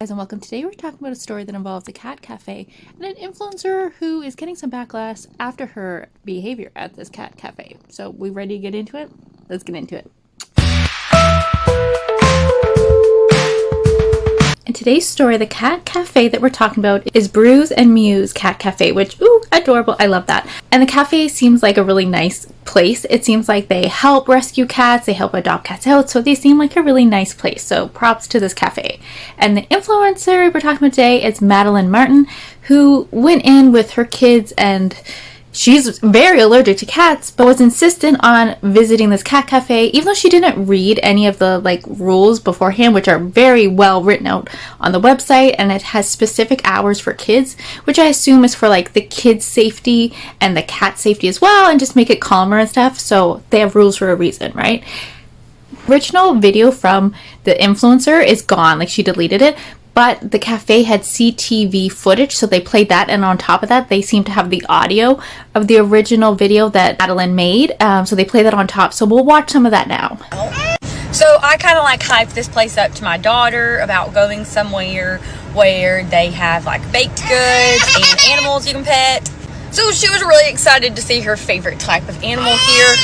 Guys, and welcome. Today we're talking about a story that involves a cat cafe and an influencer who is getting some backlash after her behavior at this cat cafe. So we ready to get into it? Let's get into it. In today's story, the cat cafe that we're talking about is Brews and Mews Cat Cafe, which, ooh, adorable. I love that. And the cafe seems like a really nice place. It seems like they help rescue cats, they help adopt cats out, so they seem like a really nice place. So props to this cafe. And the influencer we're talking about today is Madeline Martin, who went in with her kids, and she's very allergic to cats, but was insistent on visiting this cat cafe, even though she didn't read any of the rules beforehand, which are very well written out on the website, and it has specific hours for kids, which I assume is for the kids' safety and the cat safety as well, and just make it calmer and stuff. So they have rules for a reason, right? Original video from the influencer is gone, she deleted it. But the cafe had CTV footage, so they played that, and on top of that, they seem to have the audio of the original video that Madeline made, so they play that on top. So we'll watch some of that now. So I kind of hyped this place up to my daughter about going somewhere where they have baked goods and animals you can pet. So she was really excited to see her favorite type of animal here.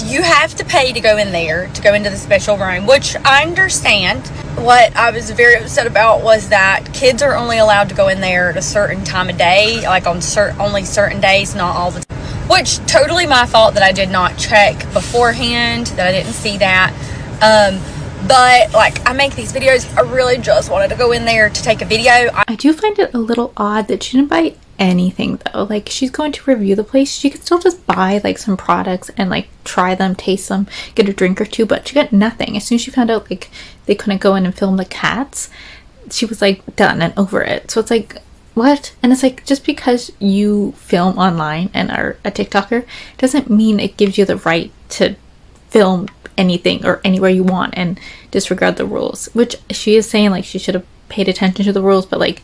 You have to pay to go in there, to go into the special room, which I understand. What I was very upset about was that kids are only allowed to go in there at a certain time of day, on only certain days, not all the time. Which, totally my fault that I did not check beforehand, that I didn't see that. But, I make these videos, I really just wanted to go in there to take a video. I do find it a little odd that she didn't buy anything, though. She's going to review the place. She could still just buy, some products and, try them, taste them, get a drink or two, but she got nothing. As soon as she found out, they couldn't go in and film the cats, she was, done and over it. So it's what? And it's just because you film online and are a TikToker doesn't mean it gives you the right to film anything or anywhere you want and disregard the rules, which she is saying she should have paid attention to the rules, but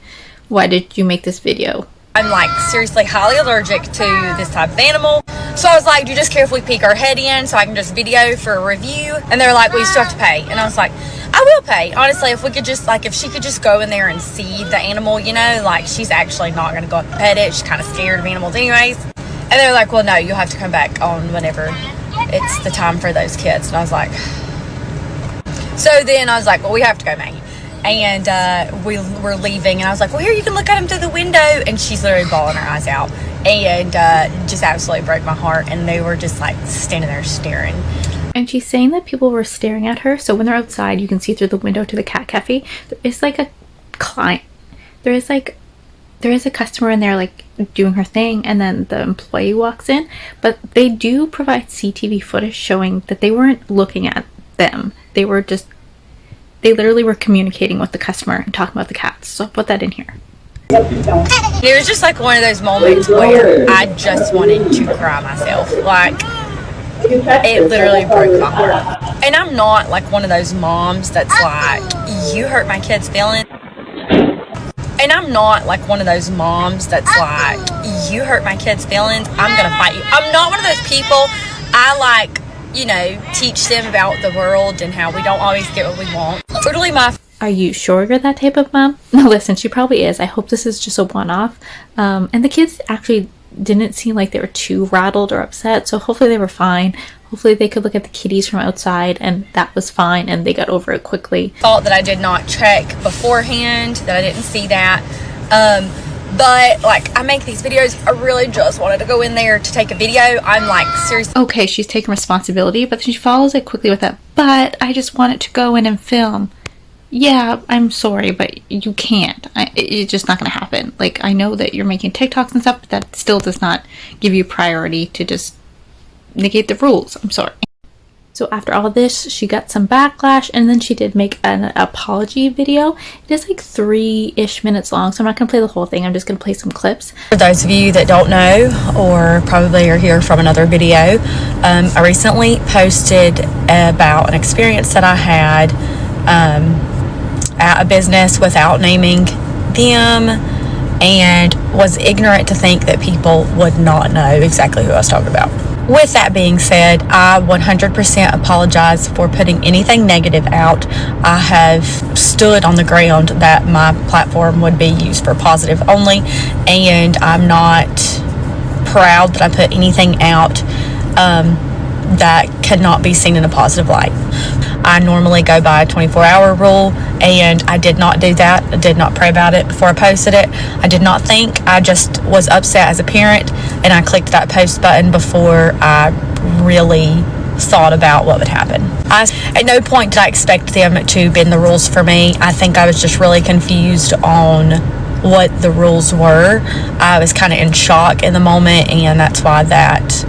why did you make this video? I'm seriously highly allergic to this type of animal. So I was do you just care if we peek our head in so I can just video for a review? And they're well, you still have to pay. And I was I will pay. Honestly, if we could just if she could just go in there and see the animal, she's actually not going to go up and pet it. She's kind of scared of animals anyways. And they're well, no, you'll have to come back on whenever it's the time for those kids. And I was so then I was well, we have to go, Maggie. And we were leaving, and I was well, here, you can look at him through the window. And she's literally bawling her eyes out, and just absolutely broke my heart. And they were just standing there staring. And she's saying that people were staring at her. So when they're outside, you can see through the window to the cat cafe. There is a client. There is a customer in there doing her thing, and then the employee walks in. But they do provide CTV footage showing that they weren't looking at them. They literally were communicating with the customer and talking about the cats. So I'll put that in here. It was just one of those moments where I just wanted to cry myself. It literally broke my heart. And I'm not one of those moms that's you hurt my kid's feelings. And I'm not one of those moms that's you hurt my kid's feelings, I'm gonna fight you. I'm not one of those people. I teach them about the world and how we don't always get what we want. Totally my. Are you sure you're that type of mom? No, listen, she probably is. I hope this is just a one-off. And the kids actually didn't seem like they were too rattled or upset, so hopefully they were fine. Hopefully they could look at the kitties from outside, and that was fine, and they got over it quickly. Fault that I did not check beforehand, that I didn't see that. But I make these videos, I really just wanted to go in there to take a video. I'm seriously. Okay, she's taking responsibility, but she follows it quickly with that, but I just wanted to go in and film. Yeah, I'm sorry, but you can't. It's just not going to happen. I know that you're making TikToks and stuff, but that still does not give you priority to just negate the rules. I'm sorry. So after all this, she got some backlash, and then she did make an apology video. It is 3-ish minutes long, so I'm not going to play the whole thing. I'm just going to play some clips. For those of you that don't know, or probably are here from another video, I recently posted about an experience that I had at a business without naming them, and was ignorant to think that people would not know exactly who I was talking about. With that being said, I 100% apologize for putting anything negative out. I have stood on the ground that my platform would be used for positive only, and I'm not proud that I put anything out that cannot be seen in a positive light. I normally go by a 24-hour rule, and I did not do that. I did not pray about it before I posted it. I did not think. I just was upset as a parent, and I clicked that post button before I really thought about what would happen. At no point did I expect them to bend the rules for me. I think I was just really confused on what the rules were. I was kind of in shock in the moment, and that's why that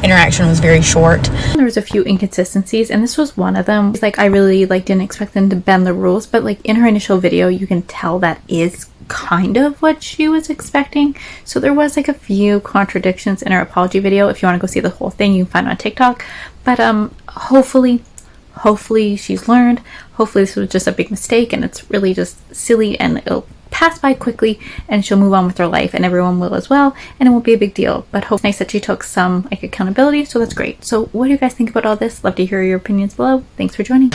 interaction was very short. There was a few inconsistencies, and this was one of them. Like, I really didn't expect them to bend the rules, but like in her initial video you can tell that is kind of what she was expecting. So there was like a few contradictions in her apology video. If you want to go see the whole thing, you can find it on TikTok. But hopefully she's learned. Hopefully this was just a big mistake and it's really just silly, and it'll pass by quickly and she'll move on with her life, and everyone will as well, and it won't be a big deal. But it's nice that she took some like accountability, so that's great. So what do you guys think about all this? Love to hear your opinions below. Thanks for joining.